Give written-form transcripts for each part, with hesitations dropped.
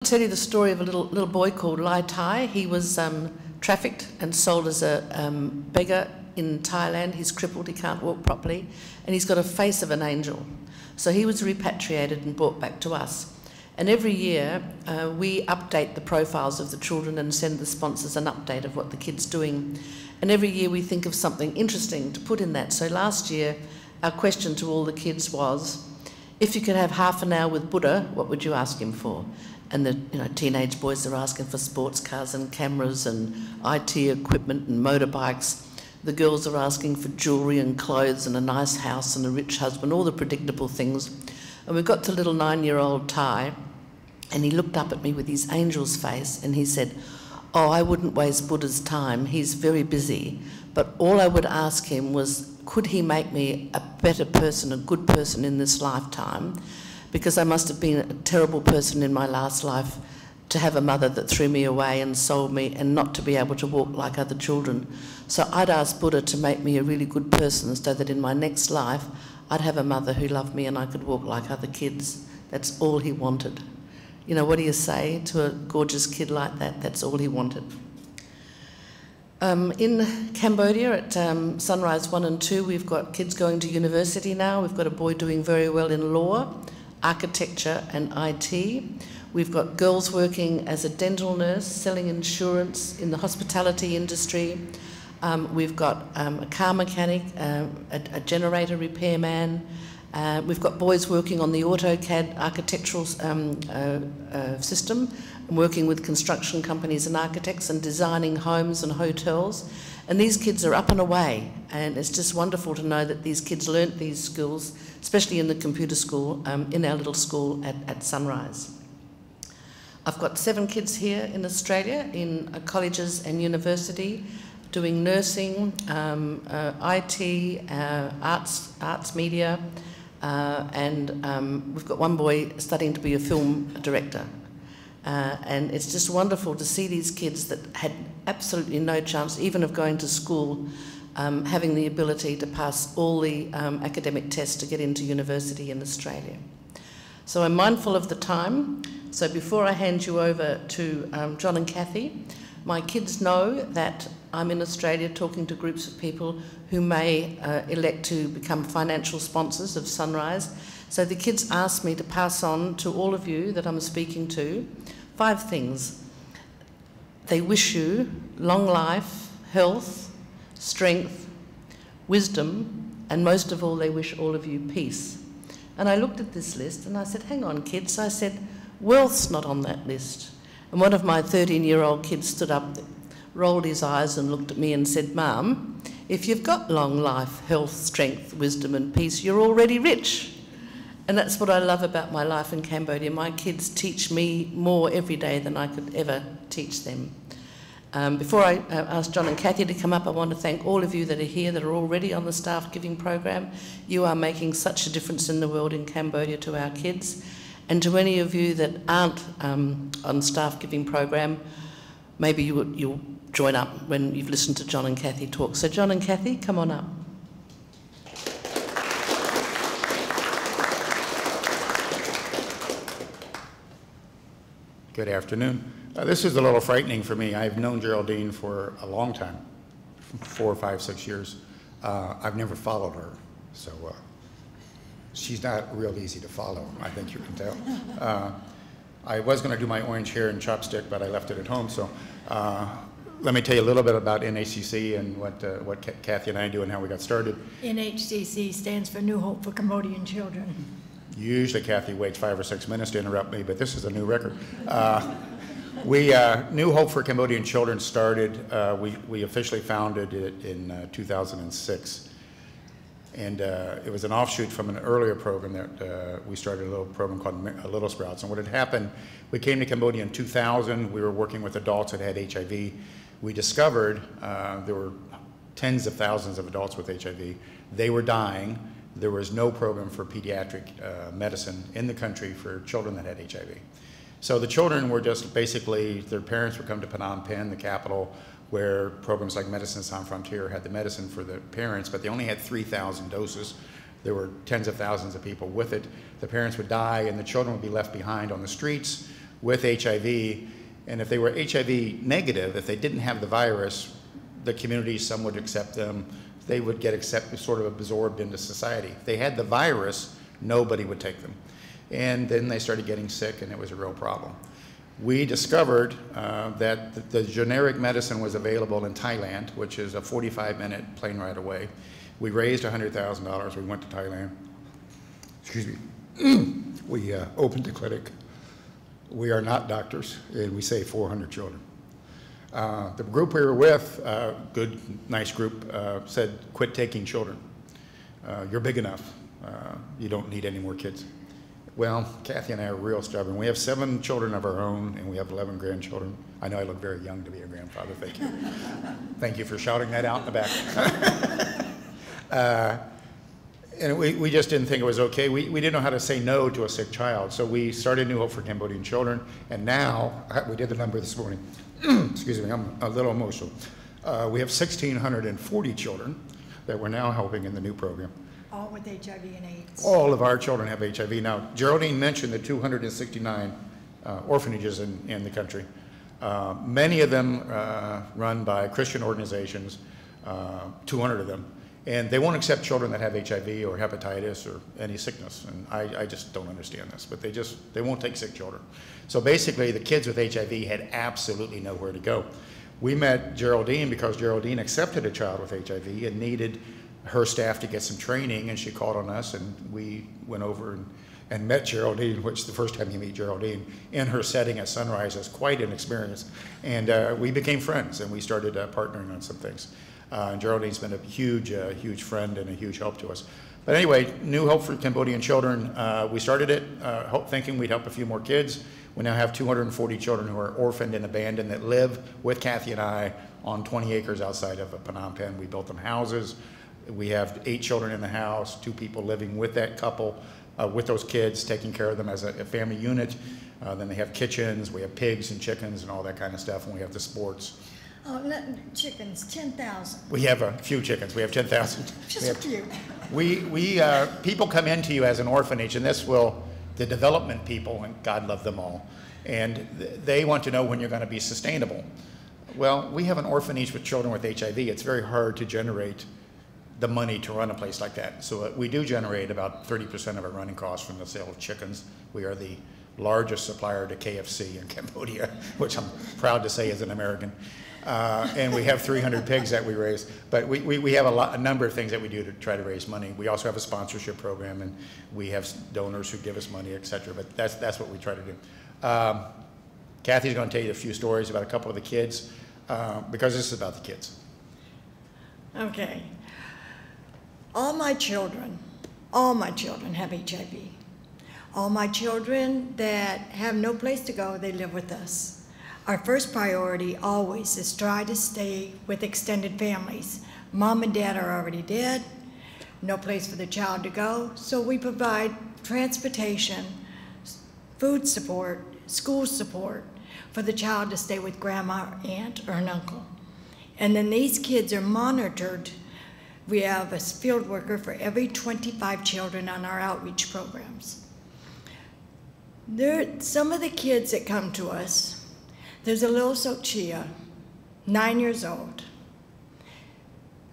I'll tell you the story of a little boy called Lai Tai. He was trafficked and sold as a beggar in Thailand. He's crippled, he can't walk properly, and he's got a face of an angel. So he was repatriated and brought back to us. And every year we update the profiles of the children and send the sponsors an update of what the kid's doing. And every year we think of something interesting to put in that. So last year our question to all the kids was, if you could have half an hour with Buddha, what would you ask him for? And the teenage boys are asking for sports cars and cameras and IT equipment and motorbikes. The girls are asking for jewellery and clothes and a nice house and a rich husband, all the predictable things. And we got to little 9-year-old Tai, and he looked up at me with his angel's face and he said, "Oh, I wouldn't waste Buddha's time. He's very busy. But all I would ask him was, could he make me a better person, a good person in this lifetime? Because I must have been a terrible person in my last life to have a mother that threw me away and sold me and not to be able to walk like other children. So I'd ask Buddha to make me a really good person so that in my next life I'd have a mother who loved me and I could walk like other kids." That's all he wanted. You know, what do you say to a gorgeous kid like that? That's all he wanted. In Cambodia at Sunrise 1 and 2, we've got kids going to university now. We've got a boy doing very well in law, architecture and IT. We've got girls working as a dental nurse, selling insurance in the hospitality industry. We've got a car mechanic, a generator repairman. We've got boys working on the AutoCAD architectural system and working with construction companies and architects and designing homes and hotels. And these kids are up and away, and it's just wonderful to know that these kids learnt these skills, especially in the computer school, in our little school at Sunrise. I've got 7 kids here in Australia in colleges and university doing nursing, IT, arts media, and we've got one boy studying to be a film director. And it's just wonderful to see these kids that had absolutely no chance even of going to school, having the ability to pass all the academic tests to get into university in Australia. So I'm mindful of the time. So before I hand you over to John and Kathy, my kids know that I'm in Australia talking to groups of people who may elect to become financial sponsors of Sunrise. So the kids asked me to pass on to all of you that I'm speaking to 5 things. They wish you long life, health, strength, wisdom, and most of all, they wish all of you peace. And I looked at this list and I said, hang on, kids. I said, wealth's not on that list. And one of my 13-year-old kids stood up, rolled his eyes and looked at me and said, "Mum, if you've got long life, health, strength, wisdom and peace, you're already rich." And that's what I love about my life in Cambodia. My kids teach me more every day than I could ever teach them. Before I ask John and Kathy to come up, I want to thank all of you that are here, that are already on the staff giving program. You are making such a difference in the world in Cambodia to our kids. And to any of you that aren't on staff giving program, maybe you'll join up when you've listened to John and Kathy talk. So John and Kathy, come on up. Good afternoon. This is a little frightening for me. I've known Geraldine for a long time, 4, 5, 6 years. I've never followed her, so she's not real easy to follow, I think you can tell. I was going to do my orange hair and chopstick, but I left it at home, so let me tell you a little bit about NHCC and what Kathy and I do and how we got started. NHCC stands for New Hope for Cambodian Children. Usually Kathy waits 5 or 6 minutes to interrupt me, but this is a new record. New Hope for Cambodian Children started, we officially founded it in 2006. And it was an offshoot from an earlier program that we started, a little program called Little Sprouts. And what had happened, we came to Cambodia in 2000. We were working with adults that had HIV. We discovered there were tens of thousands of adults with HIV. They were dying. There was no program for pediatric medicine in the country for children that had HIV. So the children were just basically, their parents would come to Phnom Penh, the capital, where programs like Medicine Sans Frontières had the medicine for the parents, but they only had 3,000 doses. There were tens of thousands of people with it. The parents would die and the children would be left behind on the streets with HIV, and if they were HIV negative, if they didn't have the virus, the community, some would accept them, they would get sort of absorbed into society. If they had the virus, nobody would take them. And then they started getting sick, and it was a real problem. We discovered that the generic medicine was available in Thailand, which is a 45-minute plane ride away. We raised $100,000. We went to Thailand. Excuse me. We opened the clinic. We are not doctors, and we saved 400 children. The group we were with, good, nice group, said, quit taking children. You're big enough. You don't need any more kids. Well, Kathy and I are real stubborn. We have 7 children of our own, and we have 11 grandchildren. I know I look very young to be a grandfather. Thank you. Thank you for shouting that out in the back. And we just didn't think it was okay. We didn't know how to say no to a sick child. So we started New Hope for Cambodian Children, and now, we did the number this morning. Excuse me, I'm a little emotional. We have 1,640 children that we're now helping in the new program. All with HIV and AIDS. All of our children have HIV. Now, Geraldine mentioned the 269 orphanages in the country. Many of them run by Christian organizations, 200 of them. And they won't accept children that have HIV or hepatitis or any sickness. And I just don't understand this, but they won't take sick children. So basically, the kids with HIV had absolutely nowhere to go. We met Geraldine because Geraldine accepted a child with HIV and needed her staff to get some training, and she called on us, and we went over and met Geraldine, which the first time you meet Geraldine in her setting at Sunrise is quite an experience. And we became friends, and we started partnering on some things. And Geraldine's been a huge friend and a huge help to us. But anyway, New Hope for Cambodian Children, we started it thinking we'd help a few more kids. We now have 240 children who are orphaned and abandoned that live with Kathy and I on 20 acres outside of Phnom Penh. We built them houses. We have 8 children in the house, 2 people living with that couple, with those kids, taking care of them as a family unit. Then they have kitchens, we have pigs and chickens and all that kind of stuff, and we have the sports. Oh, chickens, 10,000. We have a few chickens. We have 10,000. Just a few. People come into you as an orphanage, and the development people, and God love them all, and they want to know when you're going to be sustainable. Well, we have an orphanage with children with HIV. It's very hard to generate the money to run a place like that. So we do generate about 30% of our running costs from the sale of chickens. We are the largest supplier to KFC in Cambodia, which I'm proud to say as an American. And we have 300 pigs that we raise. But we have a number of things that we do to try to raise money. We also have a sponsorship program, and we have donors who give us money, et cetera. But that's what we try to do. Kathy's going to tell you a few stories about a couple of the kids, because this is about the kids. Okay. All my children have HIV. All my children that have no place to go, they live with us. Our first priority always is try to stay with extended families. Mom and dad are already dead, no place for the child to go, so we provide transportation, food support, school support for the child to stay with grandma, aunt, or an uncle. And then these kids are monitored. We have a field worker for every 25 children on our outreach programs. Some of the kids that come to us, there's a little Sochia, 9 years old.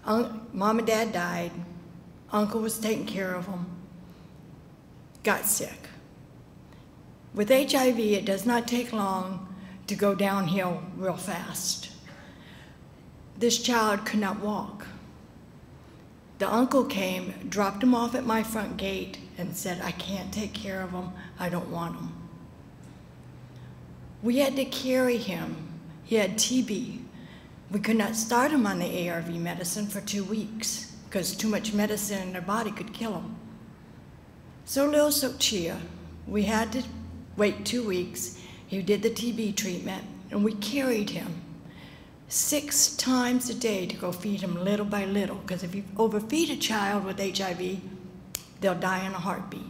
Mom and dad died. Uncle was taking care of him. Got sick. With HIV, it does not take long to go downhill real fast. This child could not walk. The uncle came, dropped him off at my front gate, and said, I can't take care of him, I don't want him. We had to carry him. He had TB. We could not start him on the ARV medicine for 2 weeks, because too much medicine in their body could kill him. So little Sochia, we had to wait 2 weeks. He did the TB treatment, and we carried him 6 times a day to go feed him little by little, because if you overfeed a child with HIV, they'll die in a heartbeat.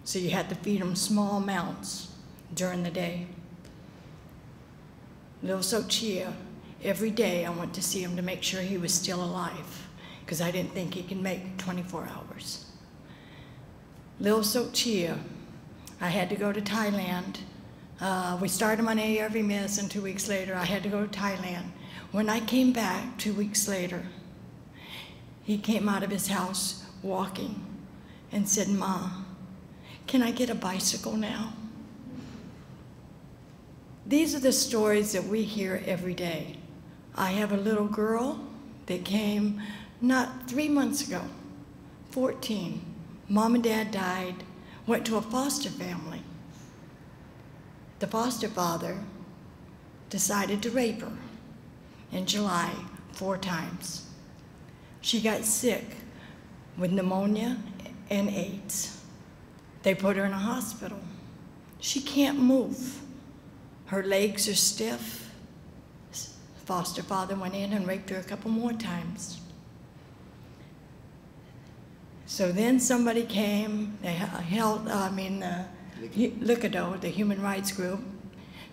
So you had to feed them small amounts during the day. Little Sochia, every day I went to see him to make sure he was still alive, because I didn't think he could make 24 hours. Little Sochia, I had to go to Thailand We started him on ARV meds, and 2 weeks later, I had to go to Thailand. When I came back 2 weeks later, he came out of his house walking and said, "Ma, can I get a bicycle now?" These are the stories that we hear every day. I have a little girl that came not 3 months ago, 14. Mom and Dad died, went to a foster family. The foster father decided to rape her in July 4 times. She got sick with pneumonia and AIDS. They put her in a hospital. She can't move. Her legs are stiff. Foster father went in and raped her a couple more times. So then somebody came, Likido, the human rights group,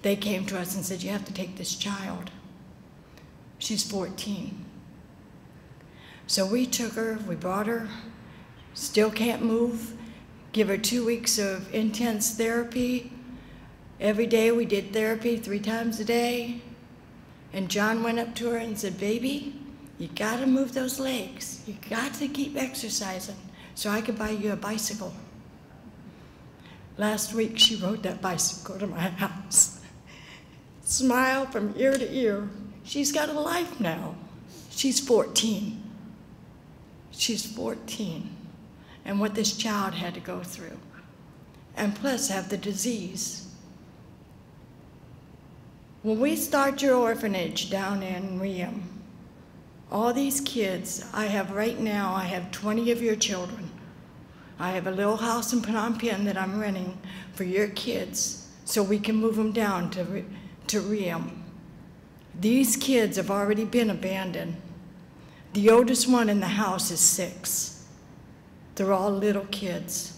they came to us and said, "You have to take this child. She's 14. So we took her, we brought her, still can't move, give her 2 weeks of intense therapy. Every day we did therapy 3 times a day. And John went up to her and said, "Baby, you gotta move those legs. You got to keep exercising so I could buy you a bicycle." Last week she rode that bicycle to my house. Smile from ear to ear. She's got a life now. She's 14. She's 14. And what this child had to go through. And plus have the disease. When we start your orphanage down in Riem, all these kids I have right now, I have 20 of your children. I have a little house in Phnom Penh that I'm renting for your kids so we can move them down to Riem. These kids have already been abandoned. The oldest one in the house is 6. They're all little kids.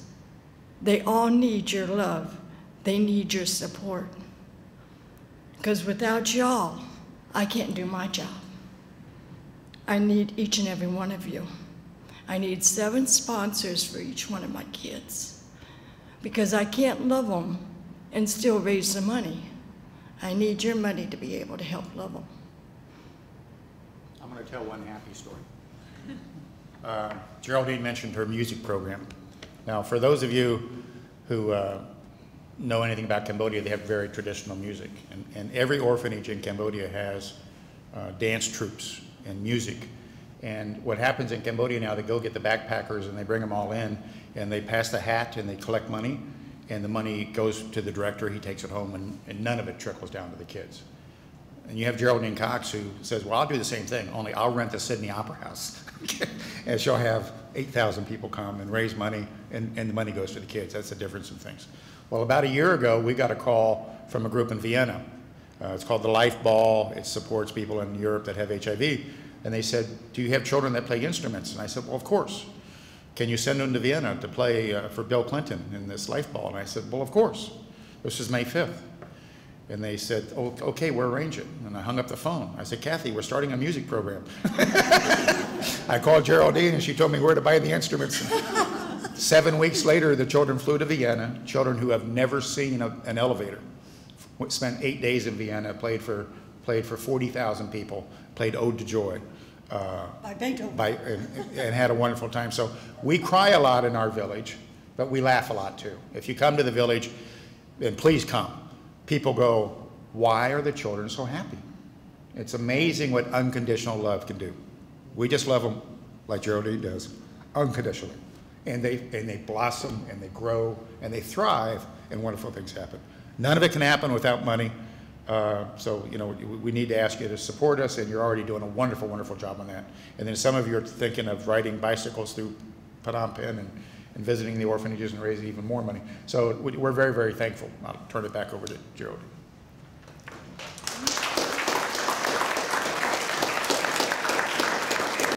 They all need your love. They need your support. Because without y'all, I can't do my job. I need each and every one of you. I need 7 sponsors for each one of my kids. Because I can't love them and still raise the money. I need your money to be able to help love them. I'm going to tell one happy story. Geraldine mentioned her music program. Now, for those of you who know anything about Cambodia, they have very traditional music. And every orphanage in Cambodia has dance troupes and music. And what happens in Cambodia now, they go get the backpackers and they bring them all in and they pass the hat and they collect money, and the money goes to the director, he takes it home, and none of it trickles down to the kids. And you have Geraldine Cox who says, "Well, I'll do the same thing, only I'll rent the Sydney Opera House." And she'll have 8,000 people come and raise money, and the money goes to the kids. That's the difference in things. Well, about a year ago, we got a call from a group in Vienna. It's called the Life Ball. It supports people in Europe that have HIV. And they said, "Do you have children that play instruments?" And I said, "Well, of course. Can you send them to Vienna to play for Bill Clinton in this Life Ball?" And I said, "Well, of course. This is May 5th. And they said, "Oh, okay, we'll arrange it." And I hung up the phone. I said, "Kathy, we're starting a music program." I called Geraldine and she told me where to buy the instruments. 7 weeks later, the children flew to Vienna, children who have never seen an elevator. Spent 8 days in Vienna, played for 40,000 people, played Ode to Joy. By Beethoven. And had a wonderful time. So we cry a lot in our village, but we laugh a lot too. If you come to the village, then please come. People go, "Why are the children so happy?" It's amazing what unconditional love can do. We just love them like Geraldine does, unconditionally. And they blossom and they grow and they thrive, and wonderful things happen. None of it can happen without money. So, you know, we need to ask you to support us, and you're already doing a wonderful, wonderful job on that. And then some of you are thinking of riding bicycles through Phnom Penh and visiting the orphanages and raising even more money. So we're very, very thankful. I'll turn it back over to Geraldine.